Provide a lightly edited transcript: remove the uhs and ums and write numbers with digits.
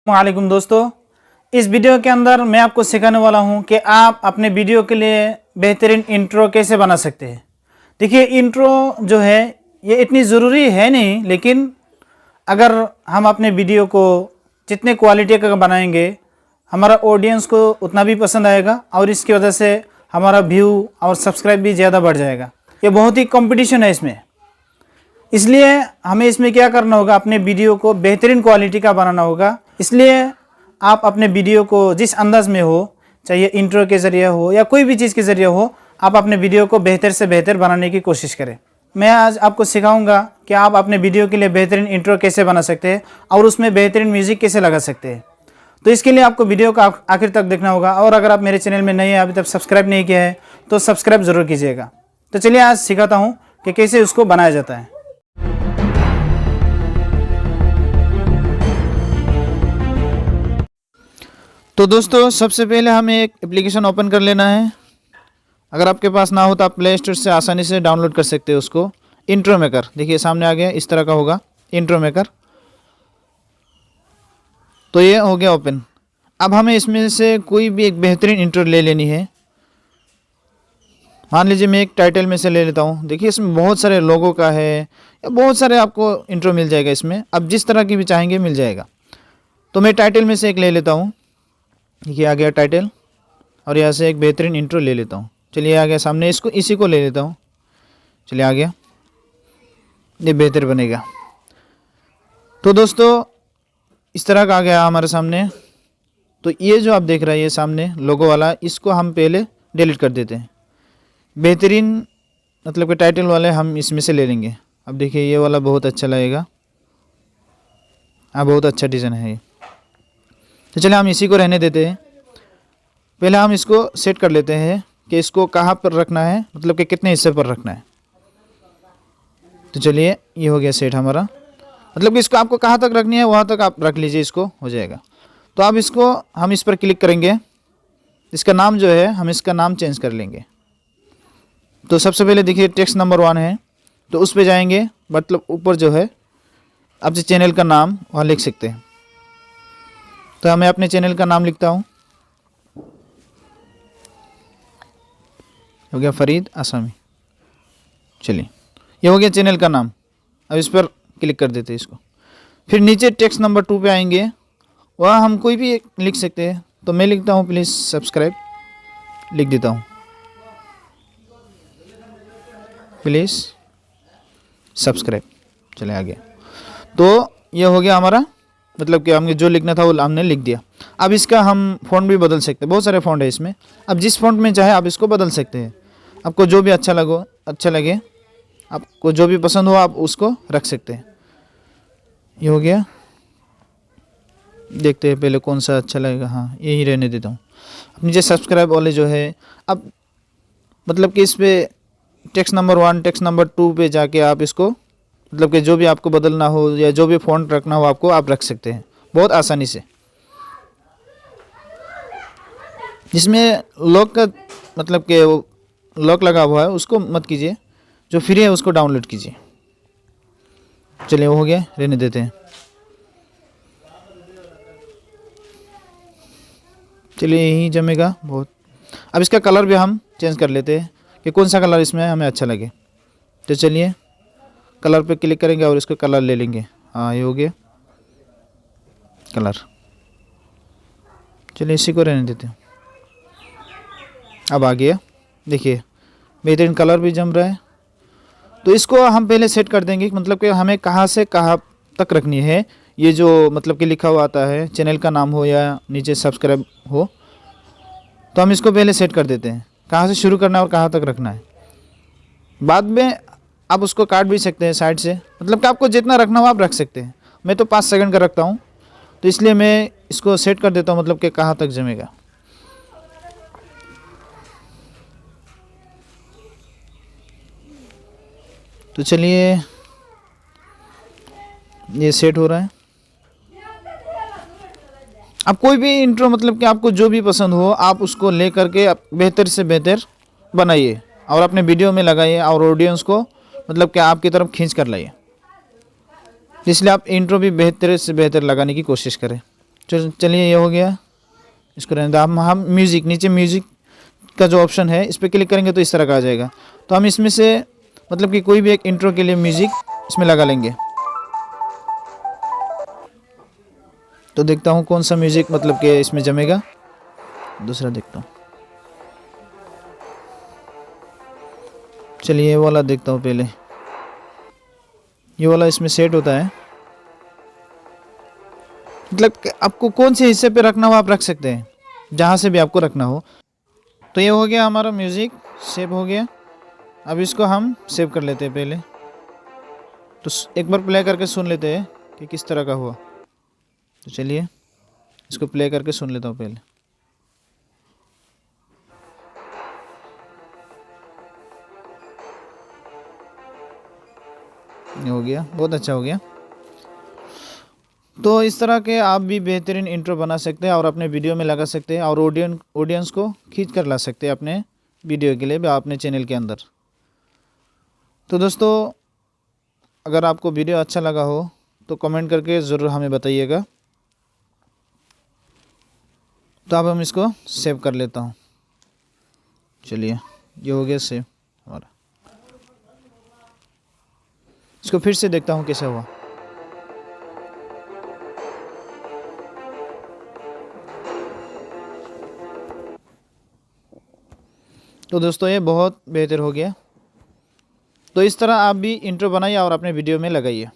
वालेकुम दोस्तों, इस वीडियो के अंदर मैं आपको सिखाने वाला हूं कि आप अपने वीडियो के लिए बेहतरीन इंट्रो कैसे बना सकते हैं। देखिए, इंट्रो जो है ये इतनी ज़रूरी है नहीं, लेकिन अगर हम अपने वीडियो को जितने क्वालिटी का बनाएंगे हमारा ऑडियंस को उतना भी पसंद आएगा और इसकी वजह से हमारा व्यू और सब्सक्राइब भी ज़्यादा बढ़ जाएगा। ये बहुत ही कंपटीशन है इसमें, इसलिए हमें इसमें क्या करना होगा, अपने वीडियो को बेहतरीन क्वालिटी का बनाना होगा। इसलिए आप अपने वीडियो को जिस अंदाज में हो, चाहे इंट्रो के ज़रिए हो या कोई भी चीज़ के ज़रिए हो, आप अपने वीडियो को बेहतर से बेहतर बनाने की कोशिश करें। मैं आज आपको सिखाऊंगा कि आप अपने वीडियो के लिए बेहतरीन इंट्रो कैसे बना सकते हैं और उसमें बेहतरीन म्यूज़िक कैसे लगा सकते हैं। तो इसके लिए आपको वीडियो को आखिर तक देखना होगा, और अगर आप मेरे चैनल में नए हैं, अभी तक सब्सक्राइब नहीं किया है तो सब्सक्राइब ज़रूर कीजिएगा। तो चलिए आज सिखाता हूँ कि कैसे उसको बनाया जाता है। तो दोस्तों, सबसे पहले हमें एक एप्लीकेशन ओपन कर लेना है। अगर आपके पास ना हो तो आप प्ले स्टोर से आसानी से डाउनलोड कर सकते हो उसको। इंट्रो मेकर, देखिए सामने आ गया, इस तरह का होगा इंट्रो मेकर। तो ये हो गया ओपन। अब हमें इसमें से कोई भी एक बेहतरीन इंट्रो ले लेनी है। मान लीजिए मैं एक टाइटल में से ले लेता हूँ। देखिए इसमें बहुत सारे लोगों का है या बहुत सारे आपको इंट्रो मिल जाएगा इसमें, अब जिस तरह की भी चाहेंगे मिल जाएगा। तो मैं टाइटल में से एक ले लेता हूँ। ये आ गया टाइटल, और यहाँ से एक बेहतरीन इंट्रो ले लेता हूँ। चलिए आ गया सामने, इसको इसी को ले लेता हूँ। चलिए आ गया, ये बेहतर बनेगा। तो दोस्तों इस तरह का आ गया हमारे सामने। तो ये जो आप देख रहे हैं ये सामने लोगो वाला, इसको हम पहले डिलीट कर देते हैं। बेहतरीन मतलब कि टाइटल वाले हम इसमें से ले लेंगे। अब देखिए ये वाला बहुत अच्छा लगेगा, हाँ बहुत अच्छा डिज़ाइन है ये। तो चलिए हम इसी को रहने देते हैं। पहले हम इसको सेट कर लेते हैं कि इसको कहाँ पर रखना है, मतलब कि कितने हिस्से पर रखना है। तो चलिए ये हो गया सेट हमारा, मतलब कि इसको आपको कहाँ तक रखनी है वहाँ तक आप रख लीजिए, इसको हो जाएगा। तो अब इसको हम इस पर क्लिक करेंगे। इसका नाम जो है हम इसका नाम चेंज कर लेंगे। तो सबसे पहले देखिए टेक्स्ट नंबर 1 है, तो उस पर जाएंगे, मतलब ऊपर जो है आप जो चैनल का नाम वहाँ लिख सकते हैं। तो मैं अपने चैनल का नाम लिखता हूँ, हो गया फरीद आसामी। चलिए ये हो गया चैनल का नाम। अब इस पर क्लिक कर देते हैं इसको। फिर नीचे टेक्स्ट नंबर 2 पे आएंगे, वहाँ हम कोई भी एक लिख सकते हैं। तो मैं लिखता हूँ प्लीज़ सब्सक्राइब, लिख देता हूँ प्लीज़ सब्सक्राइब। चले आ गया। तो ये हो गया हमारा, मतलब कि हमें जो लिखना था वो हमने लिख दिया। अब इसका हम फ़ॉन्ट भी बदल सकते हैं, बहुत सारे फ़ॉन्ट है इसमें। अब जिस फ़ॉन्ट में चाहे आप इसको बदल सकते हैं, आपको जो भी अच्छा लगे, आपको जो भी पसंद हो आप उसको रख सकते हैं। ये हो गया, देखते हैं पहले कौन सा अच्छा लगेगा। हाँ यही रहने देता हूँ। अब नीचे सब्सक्राइब वाले जो है, अब मतलब कि इस पर टेक्स्ट नंबर 1 टेक्स्ट नंबर 2 पे जाके आप इसको, मतलब कि जो भी आपको बदलना हो या जो भी फ़ॉन्ट रखना हो आपको, आप रख सकते हैं बहुत आसानी से। जिसमें लॉक का मतलब कि लॉक लगा हुआ है उसको मत कीजिए, जो फ्री है उसको डाउनलोड कीजिए। चलिए वो हो गया, रहने देते हैं। चलिए यही जमेगा बहुत। अब इसका कलर भी हम चेंज कर लेते हैं कि कौन सा कलर इसमें हमें अच्छा लगे। तो चलिए कलर पे क्लिक करेंगे और इसका कलर ले लेंगे। हाँ ये हो गया कलर। चलिए इसी को रहने देते हैं। अब आ गया, देखिए बेहतरीन कलर भी जम रहा है। तो इसको हम पहले सेट कर देंगे, मतलब कि हमें कहाँ से कहाँ तक रखनी है। ये जो मतलब कि लिखा हुआ आता है, चैनल का नाम हो या नीचे सब्सक्राइब हो, तो हम इसको पहले सेट कर देते हैं कहाँ से शुरू करना है और कहाँ तक रखना है। बाद में आप उसको काट भी सकते हैं साइड से, मतलब कि आपको जितना रखना हो आप रख सकते हैं। मैं तो 5 सेकंड का रखता हूँ, तो इसलिए मैं इसको सेट कर देता हूँ, मतलब कि कहाँ तक जमेगा। तो चलिए ये सेट हो रहा है। अब कोई भी इंट्रो, मतलब कि आपको जो भी पसंद हो आप उसको ले करके बेहतर से बेहतर बनाइए और अपने वीडियो में लगाइए, और ऑडियंस को मतलब कि आपकी तरफ खींच कर लाइए। इसलिए आप इंट्रो भी बेहतर से बेहतर लगाने की कोशिश करें। चलिए ये हो गया, इसको रहने दो। हम म्यूज़िक, नीचे म्यूज़िक का जो ऑप्शन है इस पर क्लिक करेंगे तो इस तरह का आ जाएगा। तो हम इसमें से मतलब कि कोई भी एक इंट्रो के लिए म्यूज़िक इसमें लगा लेंगे। तो देखता हूँ कौन सा म्यूज़िक मतलब कि इसमें जमेगा। दूसरा देखता हूँ, चलिए ये वाला देखता हूँ पहले। ये वाला इसमें सेट होता है, मतलब कि आपको कौन से हिस्से पे रखना हो आप रख सकते हैं, जहाँ से भी आपको रखना हो। तो ये हो गया हमारा म्यूज़िक सेव हो गया। अब इसको हम सेव कर लेते हैं पहले। तो एक बार प्ले करके सुन लेते हैं कि किस तरह का हुआ। तो चलिए इसको प्ले करके सुन लेता हूँ पहले। ये हो गया, बहुत अच्छा हो गया। तो इस तरह के आप भी बेहतरीन इंट्रो बना सकते हैं और अपने वीडियो में लगा सकते हैं और ऑडियंस को खींच कर ला सकते हैं अपने वीडियो के लिए या अपने चैनल के अंदर। तो दोस्तों अगर आपको वीडियो अच्छा लगा हो तो कमेंट करके ज़रूर हमें बताइएगा। तो अब हम इसको सेव कर लेता हूँ। चलिए ये हो गया सेव हमारा। इसको फिर से देखता हूँ कैसा हुआ। तो दोस्तों ये बहुत बेहतर हो गया। तो इस तरह आप भी इंट्रो बनाइए और अपने वीडियो में लगाइए।